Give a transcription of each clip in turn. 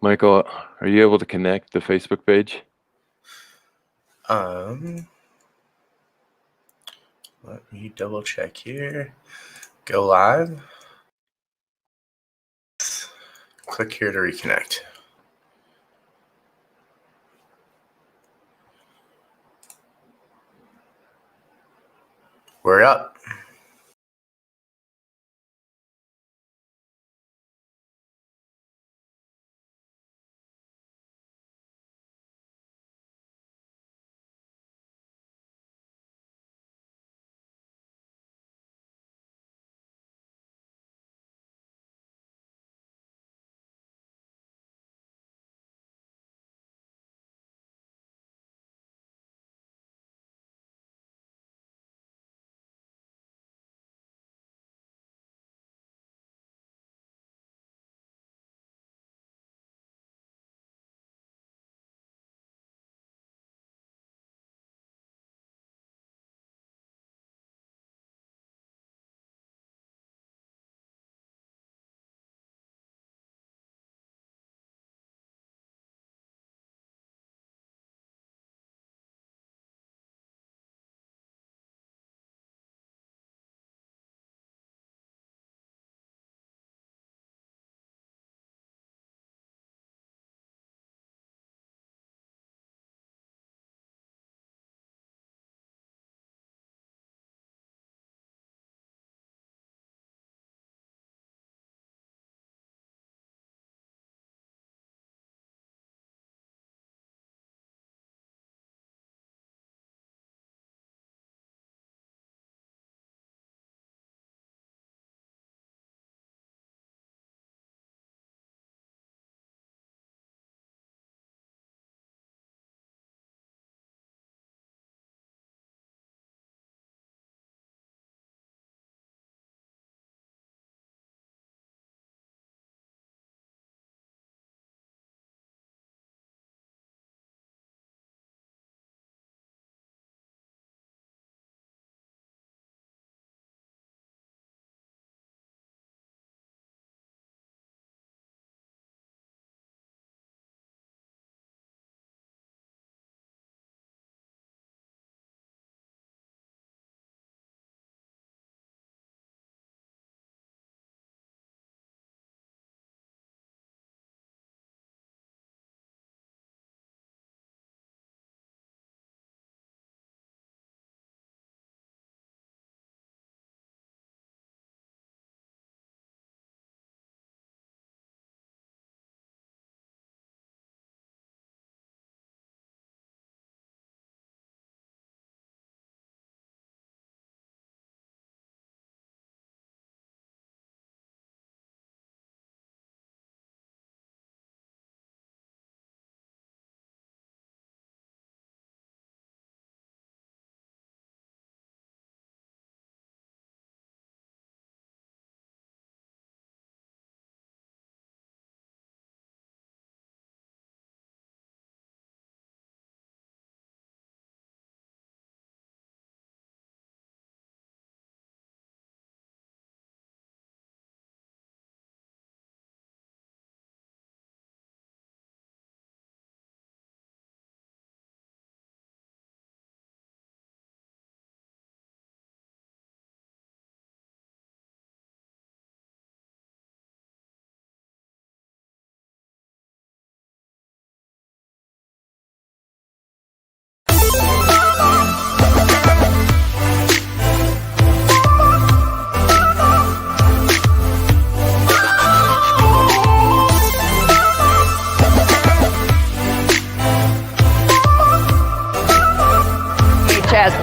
Michael, are you able to connect the Facebook page? Let me double check here. Go live. Click here to reconnect. We're up.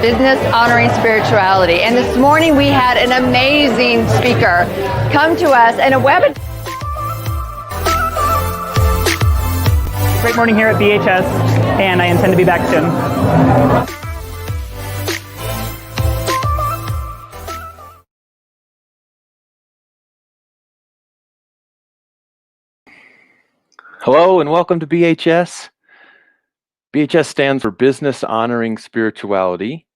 Business Honoring Spirituality. And this morning we had an amazing speaker come to us and a webinar. Great morning here at BHS, and I intend to be back soon. Hello and welcome to BHS. BHS stands for Business Honoring Spirituality.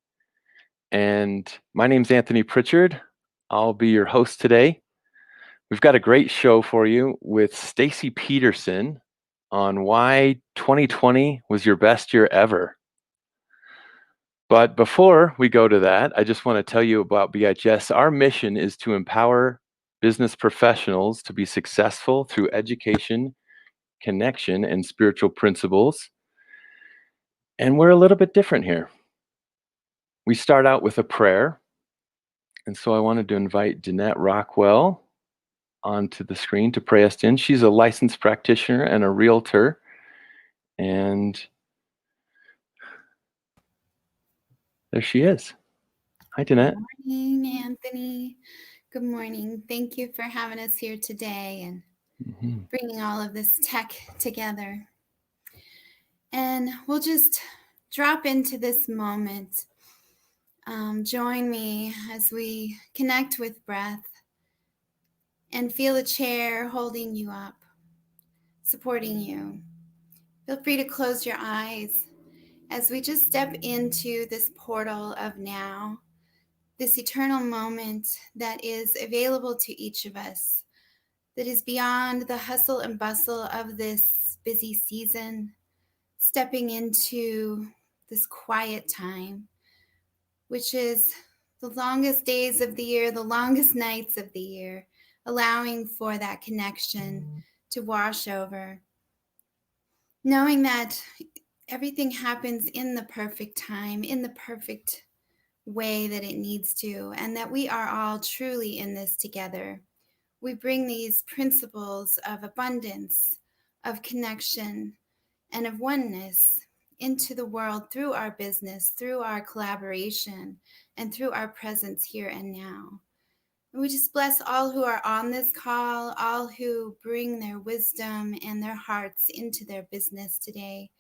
And my name's Anthony Pritchard. I'll be your host today. We've got a great show for you with Stacy Peterson, on why 2020 was your best year ever. But before we go to that, I just want to tell you about BHS. Our mission is to empower business professionals to be successful through education, connection, and spiritual principles. And we're a little bit different here. We start out with a prayer. And so I wanted to invite Jeanette Rockwell onto the screen to pray us in. She's a licensed practitioner and a realtor. And there she is. Hi, Jeanette. Good morning, Anthony. Good morning. Thank you for having us here today and bringing all of this tech together. And we'll just drop into this moment. Join me as we connect with breath and feel a chair holding you up, supporting you. Feel free to close your eyes as we just step into this portal of now, this eternal moment that is available to each of us, that is beyond the hustle and bustle of this busy season, stepping into this quiet time, which is the longest days of the year, the longest nights of the year, allowing for that connection to wash over. Knowing that everything happens in the perfect time, in the perfect way that it needs to, and that we are all truly in this together. We bring these principles of abundance, of connection, and of oneness into the world through our business, through our collaboration, and through our presence here and now. And we just bless all who are on this call, all who bring their wisdom and their hearts into their business today,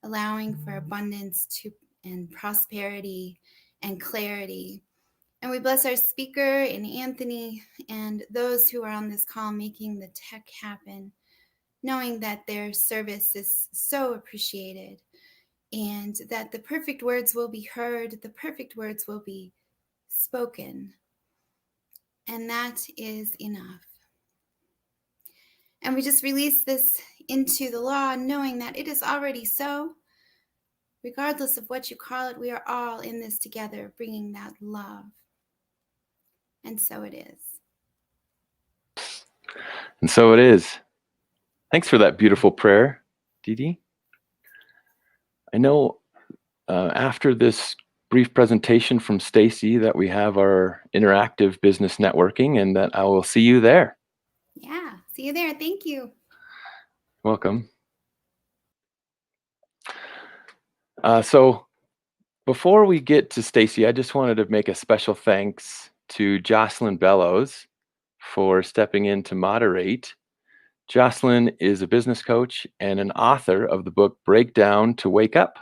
allowing for abundance and prosperity and clarity. And we bless our speaker and Anthony and those who are on this call making the tech happen, knowing that their service is so appreciated and that the perfect words will be heard, the perfect words will be spoken. And that is enough. And we just release this into the law, knowing that it is already so. Regardless of what you call it, we are all in this together, bringing that love. And so it is. And so it is. Thanks for that beautiful prayer, Dee Dee. I know after this brief presentation from Stacy that we have our interactive business networking and that I will see you there. Yeah, see you there. Thank you. Welcome. So before we get to Stacy, I just wanted to make a special thanks to Jocelyn Bellows for stepping in to moderate. Jocelyn is a business coach and an author of the book Breakdown to Wake Up.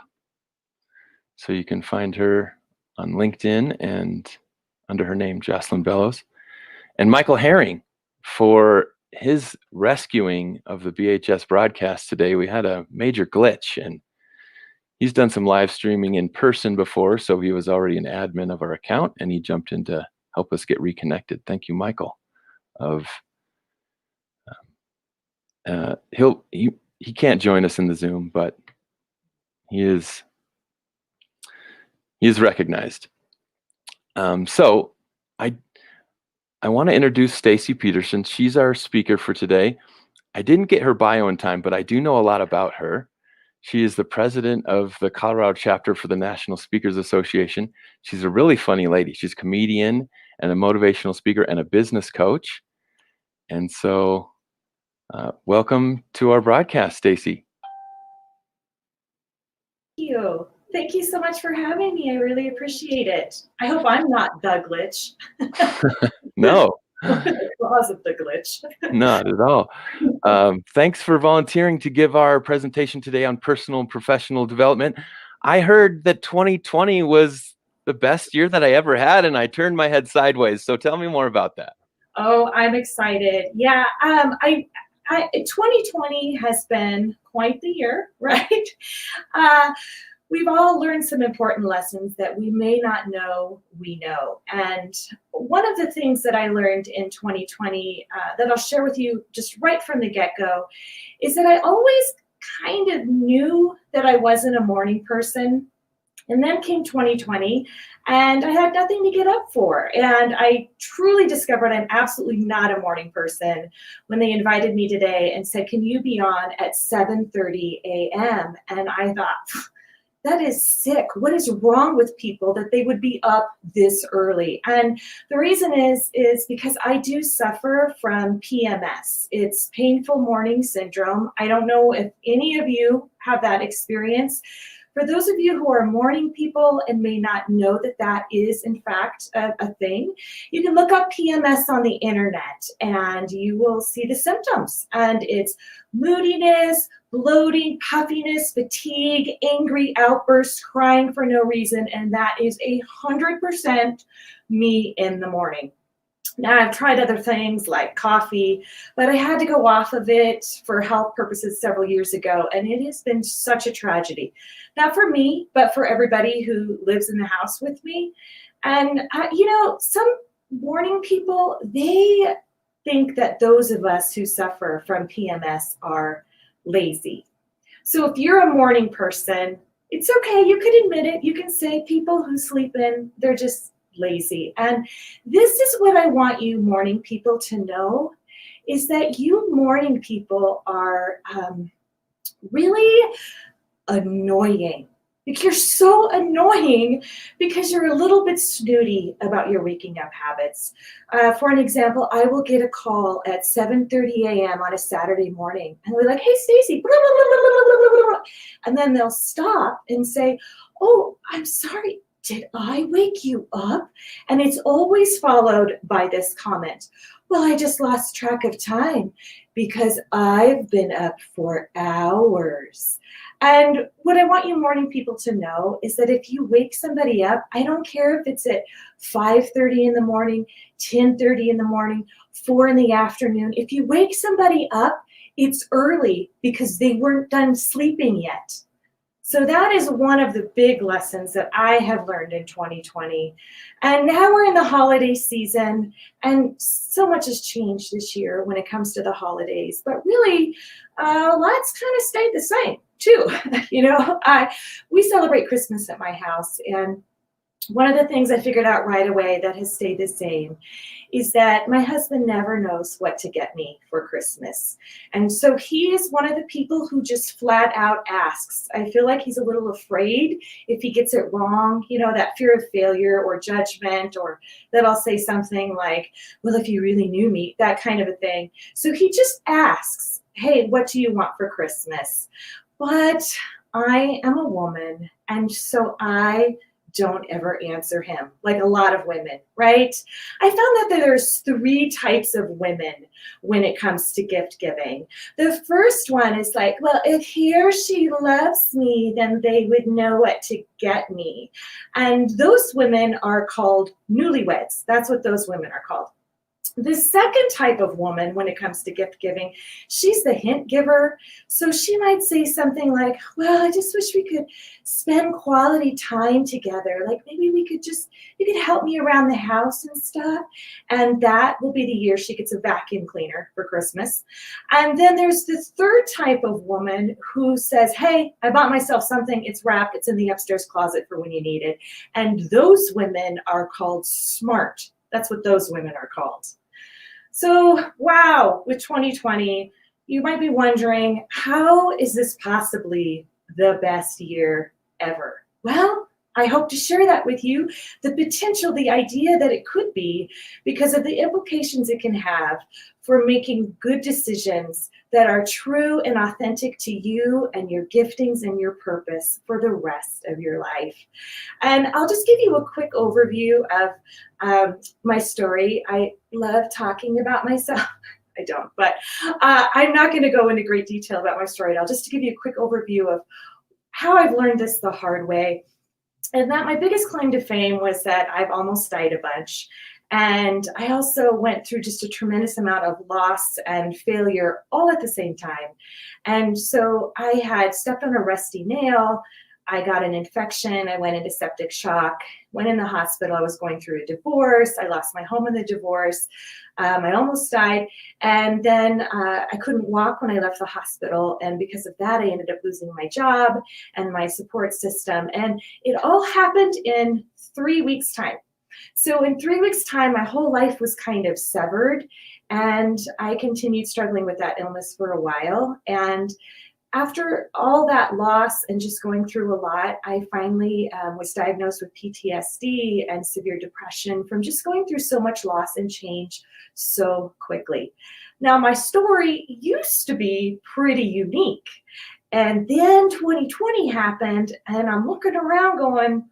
So you can find her on LinkedIn and under her name, Jocelyn Bellows. And Michael Herring for his rescuing of the BHS broadcast today. We had a major glitch and he's done some live streaming in person before, so he was already an admin of our account and he jumped in to help us get reconnected. Thank you, Michael. He can't join us in the Zoom, but he is recognized. So I want to introduce Stacy Peterson. She's our speaker for today. I didn't get her bio in time, but I do know a lot about her. She is the president of the Colorado chapter for the National Speakers Association. She's a really funny lady. She's a comedian and a motivational speaker and a business coach. And so welcome to our broadcast, Stacy. Thank you. Thank you so much for having me. I really appreciate it. I hope I'm not the glitch. No. The cause of the glitch. Not at all. Thanks for volunteering to give our presentation today on personal and professional development. I heard that 2020 was the best year that I ever had, and I turned my head sideways. So tell me more about that. Oh, I'm excited. Yeah, 2020 has been quite the year, right? We've all learned some important lessons that we may not know we know. And one of the things that I learned in 2020 that I'll share with you just right from the get-go is that I always kind of knew that I wasn't a morning person. And then came 2020, and I had nothing to get up for. And I truly discovered I'm absolutely not a morning person when they invited me today and said, can you be on at 7:30 a.m.? And I thought, that is sick. What is wrong with people that they would be up this early? And the reason is because I do suffer from PMS. It's painful morning syndrome. I don't know if any of you have that experience. For those of you who are morning people and may not know that that is in fact a thing, you can look up PMS on the internet and you will see the symptoms. And it's moodiness, bloating, puffiness, fatigue, angry outbursts, crying for no reason. And that is 100% me in the morning. Now, I've tried other things like coffee, but I had to go off of it for health purposes several years ago, and it has been such a tragedy. Not for me, but for everybody who lives in the house with me. And, some morning people, they think that those of us who suffer from PMS are lazy. So if you're a morning person, it's okay. You can admit it. You can say people who sleep in, they're just lazy. And this is what I want you morning people to know, is that you morning people are really annoying. Like, you're so annoying because you're a little bit snooty about your waking up habits. For an example, I will get a call at 7:30 a.m. on a Saturday morning, and they're like, hey, Stacy, blah, blah, blah, blah, blah, blah, blah. And then they'll stop and say, oh, I'm sorry, did I wake you up? And it's always followed by this comment, well, I just lost track of time because I've been up for hours. And what I want you morning people to know is that if you wake somebody up, I don't care if it's at 5:30 in the morning, 10:30 in the morning, 4 in the afternoon. If you wake somebody up, it's early because they weren't done sleeping yet. So that is one of the big lessons that I have learned in 2020. And now we're in the holiday season, and so much has changed this year when it comes to the holidays. But really, lots kind of stayed the same too. We celebrate Christmas at my house, and one of the things I figured out right away that has stayed the same is that my husband never knows what to get me for Christmas. And so he is one of the people who just flat out asks. I feel like he's a little afraid if he gets it wrong, that fear of failure or judgment, or that I'll say something like, well, if you really knew me, that kind of a thing. So he just asks, hey, what do you want for Christmas? But I am a woman, and so I don't ever answer him, like a lot of women, right? I found that there's 3 types of women when it comes to gift giving. The first one is like, well, if he or she loves me, then they would know what to get me. And those women are called newlyweds. That's what those women are called. The second type of woman when it comes to gift giving, she's the hint giver. So she might say something like, well, I just wish we could spend quality time together. Like maybe you could help me around the house and stuff. And that will be the year she gets a vacuum cleaner for Christmas. And then there's this third type of woman who says, hey, I bought myself something. It's wrapped. It's in the upstairs closet for when you need it. And those women are called smart. That's what those women are called. So, wow, with 2020, you might be wondering, how is this possibly the best year ever? Well, I hope to share that with you, the potential, the idea that it could be, because of the implications it can have for making good decisions that are true and authentic to you and your giftings and your purpose for the rest of your life. And I'll just give you a quick overview of my story. I love talking about myself. I don't, but I'm not going to go into great detail about my story at all, just to give you a quick overview of how I've learned this the hard way. And that my biggest claim to fame was that I've almost died a bunch. And I also went through just a tremendous amount of loss and failure all at the same time. And so I had stepped on a rusty nail. I got an infection. I went into septic shock, went in the hospital. I was going through a divorce. I lost my home in the divorce. I almost died. And then I couldn't walk when I left the hospital. And because of that, I ended up losing my job and my support system. And it all happened in 3 weeks' time. So in 3 weeks' time, my whole life was kind of severed. And I continued struggling with that illness for a while. And after all that loss and just going through a lot, I finally was diagnosed with PTSD and severe depression from just going through so much loss and change so quickly. Now, my story used to be pretty unique. And then 2020 happened, and I'm looking around going,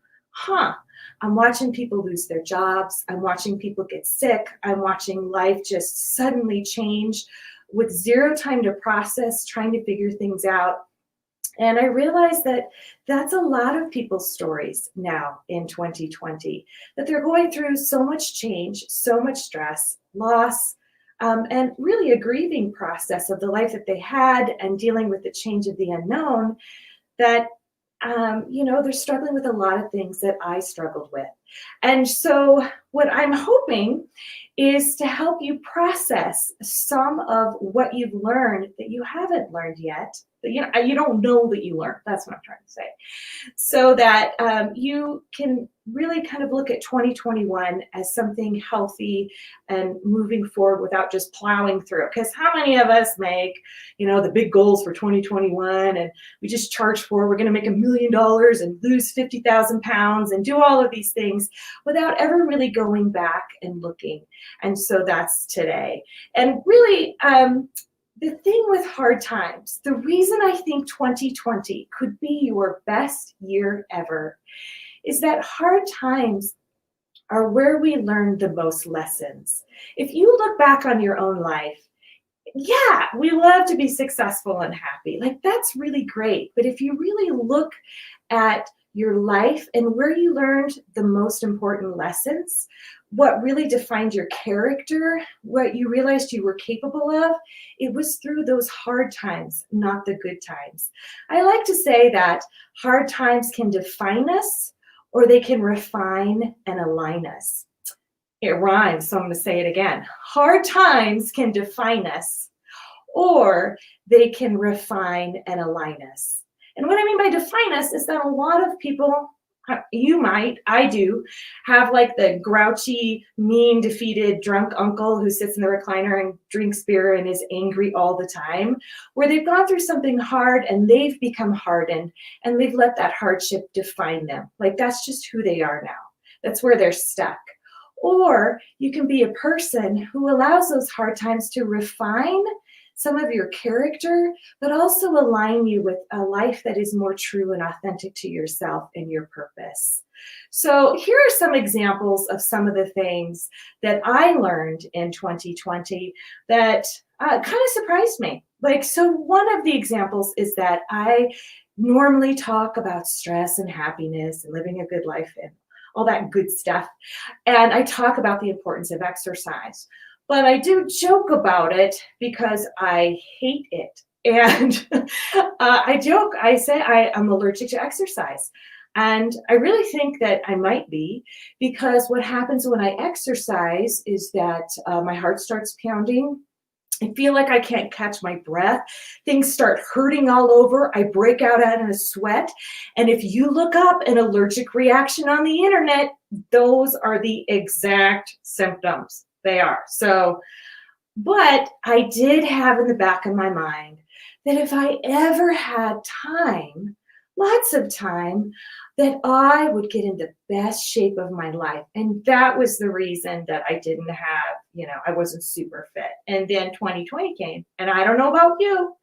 I'm watching people lose their jobs. I'm watching people get sick. I'm watching life just suddenly change with zero time to process, trying to figure things out. And I realized that that's a lot of people's stories now in 2020, that they're going through so much change, so much stress, loss, and really a grieving process of the life that they had and dealing with the change of the unknown, that they're struggling with a lot of things that I struggled with. And so what I'm hoping is to help you process some of what you've learned that you haven't learned yet, that you don't know that you learned. That's what I'm trying to say. So that you can really kind of look at 2021 as something healthy and moving forward without just plowing through. Because how many of us make, the big goals for 2021 and we just charge for, we're going to make $1 million and lose 50,000 pounds and do all of these things without ever really going back and looking. And so that's today. And really, the thing with hard times, the reason I think 2020 could be your best year ever is that hard times are where we learn the most lessons. If you look back on your own life, yeah, we love to be successful and happy. Like, that's really great. But if you really look at your life and where you learned the most important lessons, what really defined your character, what you realized you were capable of, it was through those hard times, not the good times. I like to say that hard times can define us, or they can refine and align us. It rhymes, so I'm going to say it again. Hard times can define us, or they can refine and align us. And what I mean by define us is that a lot of people, I do, have like the grouchy, mean, defeated, drunk uncle who sits in the recliner and drinks beer and is angry all the time, where they've gone through something hard and they've become hardened and they've let that hardship define them. Like, that's just who they are now. That's where they're stuck. Or you can be a person who allows those hard times to refine some of your character, but also align you with a life that is more true and authentic to yourself and your purpose. So here are some examples of some of the things that I learned in 2020 that kind of surprised me. So one of the examples is that I normally talk about stress and happiness and living a good life and all that good stuff. And I talk about the importance of exercise. But I do joke about it because I hate it. And I joke, I say I'm allergic to exercise. And I really think that I might be, because what happens when I exercise is that my heart starts pounding. I feel like I can't catch my breath. Things start hurting all over. I break out in a sweat. And if you look up an allergic reaction on the internet, those are the exact symptoms. They are. So, but I did have in the back of my mind that if I ever had time, lots of time, that I would get in the best shape of my life. And that was the reason that I didn't have, I wasn't super fit. And then 2020 came, and I don't know about you,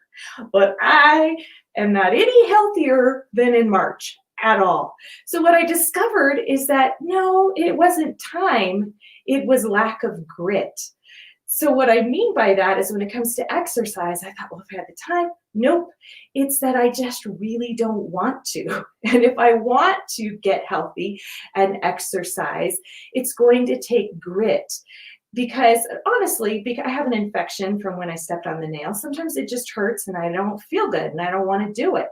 but I am not any healthier than in March at all. So what I discovered is that, no, it wasn't time. It was lack of grit. So what I mean by that is when it comes to exercise, I thought, well, if I had the time, nope. It's that I just really don't want to. And if I want to get healthy and exercise, it's going to take grit. Because honestly, I have an infection from when I stepped on the nail. Sometimes it just hurts and I don't feel good and I don't want to do it.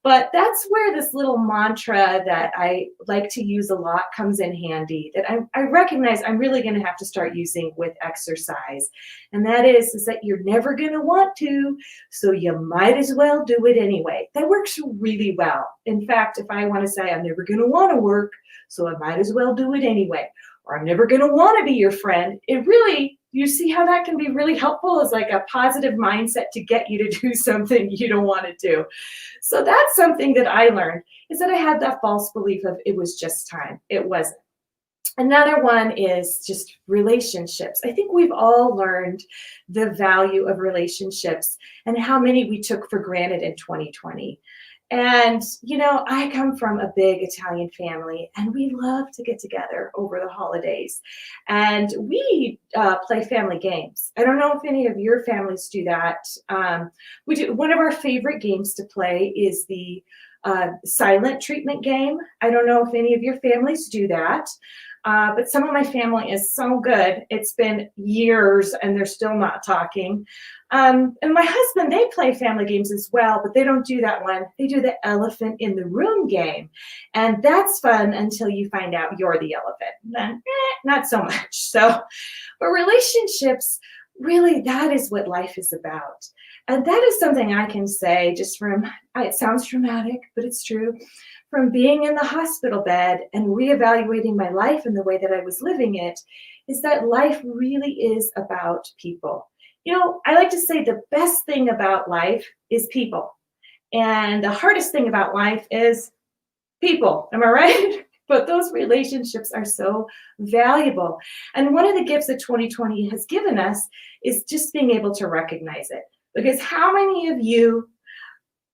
But that's where this little mantra that I like to use a lot comes in handy, that I recognize I'm really going to have to start using with exercise. And that is that you're never going to want to, so you might as well do it anyway. That works really well. In fact, if I want to say I'm never going to want to work, so I might as well do it anyway, or I'm never going to want to be your friend, it really, you see how that can be really helpful as like a positive mindset to get you to do something you don't want to do. So that's something that I learned, is that I had that false belief of it was just time. It wasn't. Another one is just relationships. I think we've all learned the value of relationships and how many we took for granted in 2020. And, you know, I come from a big Italian family, and we love to get together over the holidays. And we play family games. I don't know if any of your families do that. We do. One of our favorite games to play is the silent treatment game. I don't know if any of your families do that. But some of my family is so good. It's been years and they're still not talking. And my husband, they play family games as well, but they don't do that one. They do the elephant in the room game. And that's fun until you find out you're the elephant. Then, not so much. So, but relationships, really, that is what life is about. And that is something I can say just from, it sounds dramatic, but it's true, from being in the hospital bed and reevaluating my life and the way that I was living it, is that life really is about people. You know, I like to say the best thing about life is people. And the hardest thing about life is people. Am I right? But those relationships are so valuable. And one of the gifts that 2020 has given us is just being able to recognize it. Because how many of you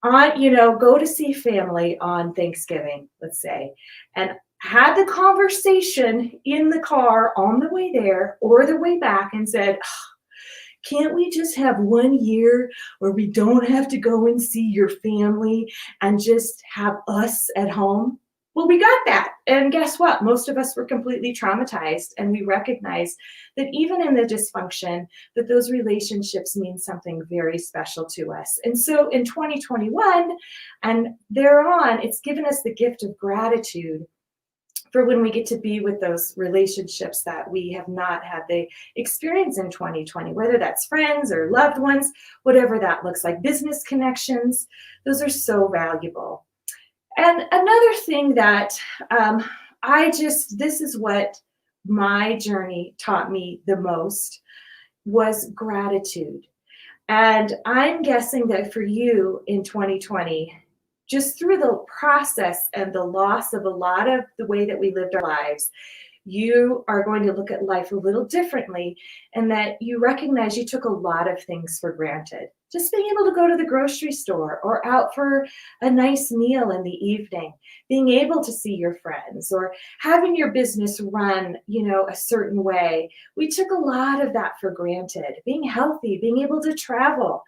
go to see family on Thanksgiving, let's say, and had the conversation in the car on the way there or the way back and said, can't we just have 1 year where we don't have to go and see your family and just have us at home? Well, we got that. And guess what? Most of us were completely traumatized, and we recognize that even in the dysfunction, that those relationships mean something very special to us. And so in 2021 and thereon, it's given us the gift of gratitude for when we get to be with those relationships that we have not had the experience in 2020, whether that's friends or loved ones, whatever that looks like, business connections, those are so valuable. And another thing that this is what my journey taught me the most, was gratitude. And I'm guessing that for you in 2020, just through the process and the loss of a lot of the way that we lived our lives, you are going to look at life a little differently, and that you recognize you took a lot of things for granted. Just being able to go to the grocery store or out for a nice meal in the evening, being able to see your friends, or having your business run, a certain way. We took a lot of that for granted. Being healthy, being able to travel.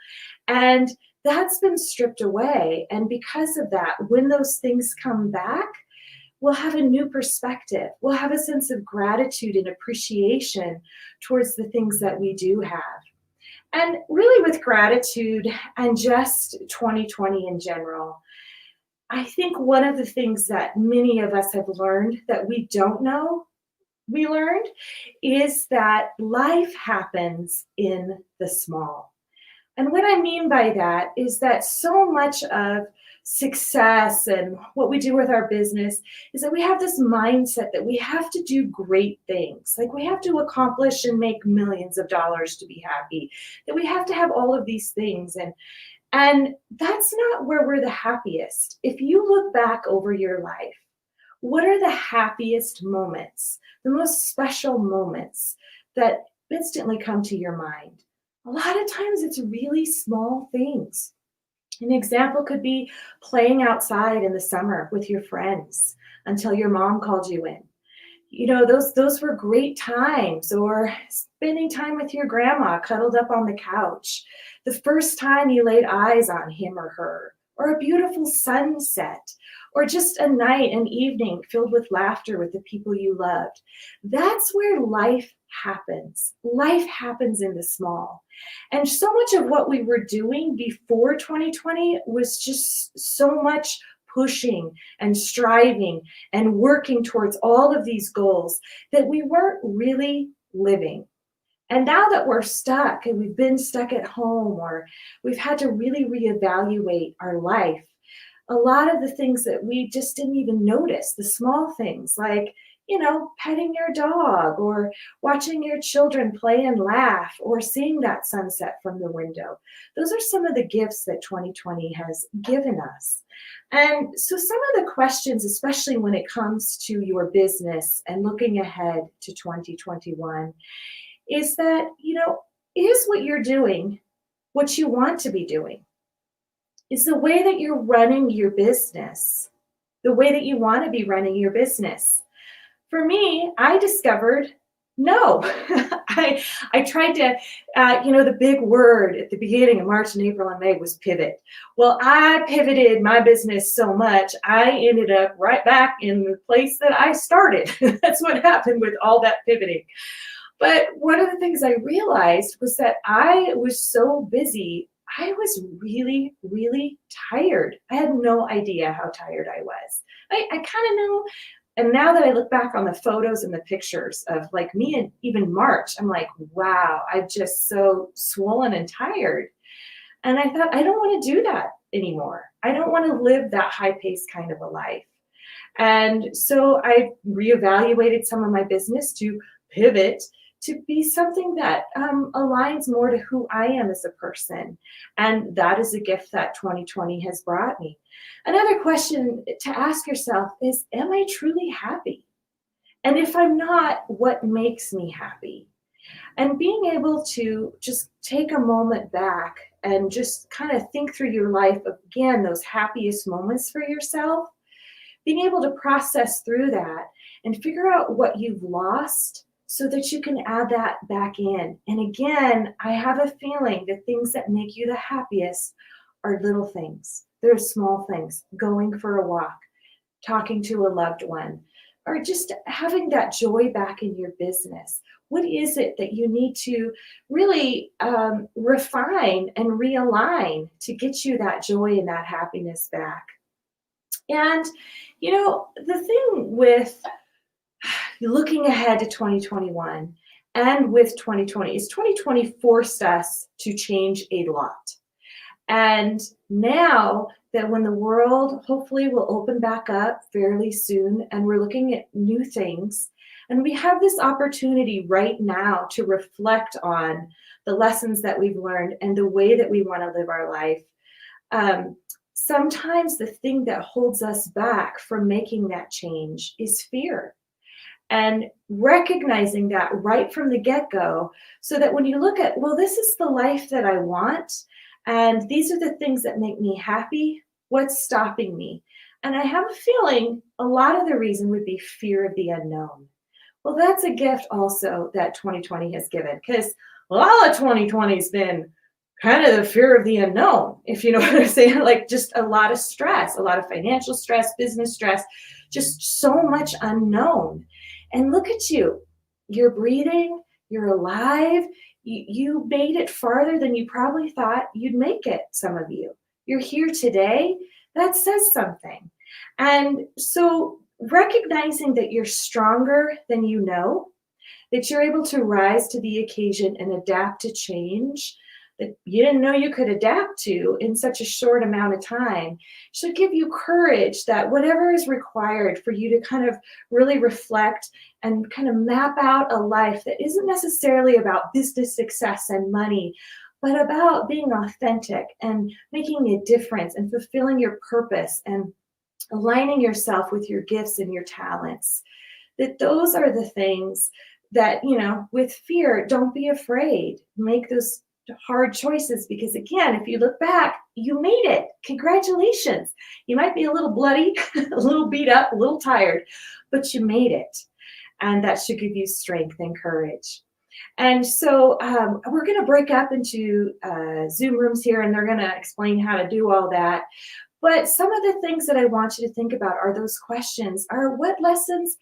And that's been stripped away. And because of that, when those things come back, we'll have a new perspective. We'll have a sense of gratitude and appreciation towards the things that we do have. And really with gratitude and just 2020 in general, I think one of the things that many of us have learned that we don't know we learned is that life happens in the small. And what I mean by that is that so much of success and what we do with our business is that we have this mindset that we have to do great things. Like we have to accomplish and make millions of dollars to be happy, that we have to have all of these things. And that's not where we're the happiest. If you look back over your life, what are the happiest moments, the most special moments that instantly come to your mind? A lot of times it's really small things. An example could be playing outside in the summer with your friends until your mom called you in. Those were great times. Or spending time with your grandma cuddled up on the couch. The first time you laid eyes on him or her. Or a beautiful sunset. Or just a night, an evening filled with laughter with the people you loved. That's where life happens. Life happens in the small. And so much of what we were doing before 2020 was just so much pushing and striving and working towards all of these goals that we weren't really living. And now that we're stuck and we've been stuck at home, or we've had to really reevaluate our life, a lot of the things that we just didn't even notice, the small things like, petting your dog, or watching your children play and laugh, or seeing that sunset from the window. Those are some of the gifts that 2020 has given us. And so some of the questions, especially when it comes to your business and looking ahead to 2021, is that, is what you're doing what you want to be doing? Is the way that you're running your business the way that you want to be running your business? For me, I discovered no. I tried to, the big word at the beginning of March and April and May was pivot. Well, I pivoted my business so much, I ended up right back in the place that I started. That's what happened with all that pivoting. But one of the things I realized was that I was so busy, I was really, really tired. I had no idea how tired I was. I kind of know. And now that I look back on the photos and the pictures of like me in even March, I'm like, wow, I'm just so swollen and tired. And I thought, I don't want to do that anymore. I don't want to live that high-paced kind of a life. And so I reevaluated some of my business to pivot to be something that aligns more to who I am as a person. And that is a gift that 2020 has brought me. Another question to ask yourself is, am I truly happy? And if I'm not, what makes me happy? And being able to just take a moment back and just kind of think through your life, again, those happiest moments for yourself, being able to process through that and figure out what you've lost so that you can add that back in. And again, I have a feeling the things that make you the happiest are little things. They're small things, going for a walk, talking to a loved one, or just having that joy back in your business. What is it that you need to really refine and realign to get you that joy and that happiness back? And, the thing with looking ahead to 2021 and with 2020 is 2020 forced us to change a lot. And now that when the world hopefully will open back up fairly soon and we're looking at new things, and we have this opportunity right now to reflect on the lessons that we've learned and the way that we want to live our life, sometimes the thing that holds us back from making that change is fear. And recognizing that right from the get-go, so that when you look at, well, this is the life that I want, and these are the things that make me happy, what's stopping me? And I have a feeling a lot of the reason would be fear of the unknown. Well, that's a gift also that 2020 has given, because a lot of 2020 has been kind of the fear of the unknown, if you know what I'm saying, like just a lot of stress, a lot of financial stress, business stress, just so much unknown. And look at you, you're breathing, you're alive, you made it farther than you probably thought you'd make it, some of you. You're here today, that says something. And so recognizing that you're stronger than you know, that you're able to rise to the occasion and adapt to change that you didn't know you could adapt to in such a short amount of time should give you courage that whatever is required for you to kind of really reflect and kind of map out a life that isn't necessarily about business success and money, but about being authentic and making a difference and fulfilling your purpose and aligning yourself with your gifts and your talents. That those are the things that, with fear, don't be afraid. Make those hard choices, because again, if you look back, you made it. Congratulations. You might be a little bloody, a little beat up, a little tired, but you made it. And that should give you strength and courage. And so we're going to break up into Zoom rooms here, and they're going to explain how to do all that. But some of the things that I want you to think about are those questions are, what lessons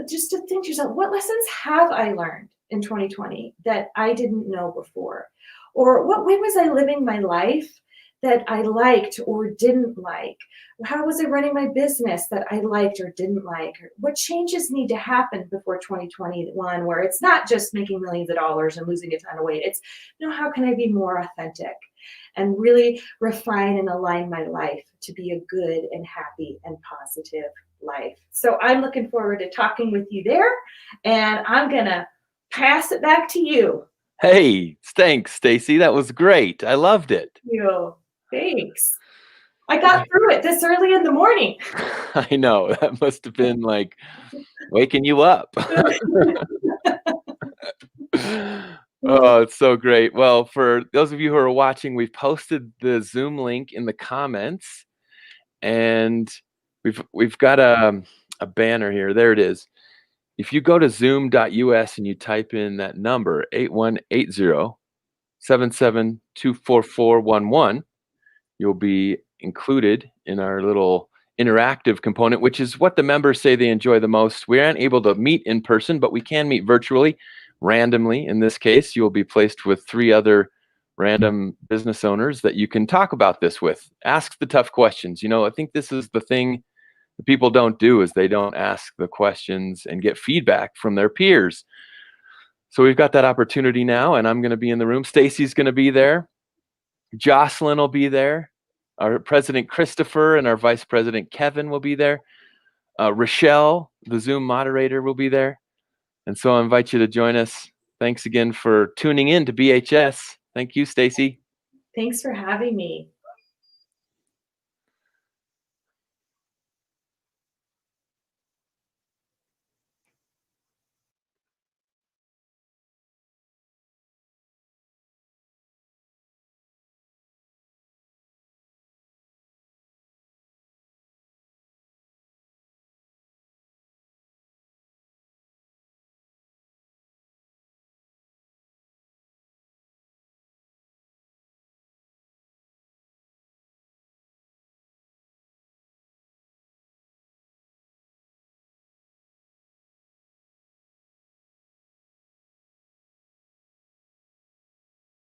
just to think to yourself, what lessons have I learned in 2020 that I didn't know before? Or what way was I living my life that I liked or didn't like? How was I running my business that I liked or didn't like? Or what changes need to happen before 2021, where it's not just making millions of dollars and losing a ton of weight? It's, how can I be more authentic and really refine and align my life to be a good and happy and positive life? So I'm looking forward to talking with you there, and I'm gonna pass it back to you. Hey, thanks, Stacy. That was great. I loved it. Thanks. I got through it this early in the morning. I know. That must have been like waking you up. Oh, it's so great. Well, for those of you who are watching, we've posted the Zoom link in the comments, and we've got a banner here. There it is. If you go to zoom.us and you type in that number 8180-7724411, you'll be included in our little interactive component, which is what the members say they enjoy the most. We aren't able to meet in person, but we can meet virtually, randomly. In this case, you will be placed with 3 other random business owners that you can talk about this with. Ask the tough questions. I think this is the thing that people don't do, is they don't ask the questions and get feedback from their peers. So we've got that opportunity now, and I'm going to be in the room. Stacy's going to be there. Jocelyn will be there. Our president, Christopher, and our vice president, Kevin, will be there. Rochelle, the Zoom moderator, will be there. And so I invite you to join us. Thanks again for tuning in to BHS. Thank you, Stacy. Thanks for having me.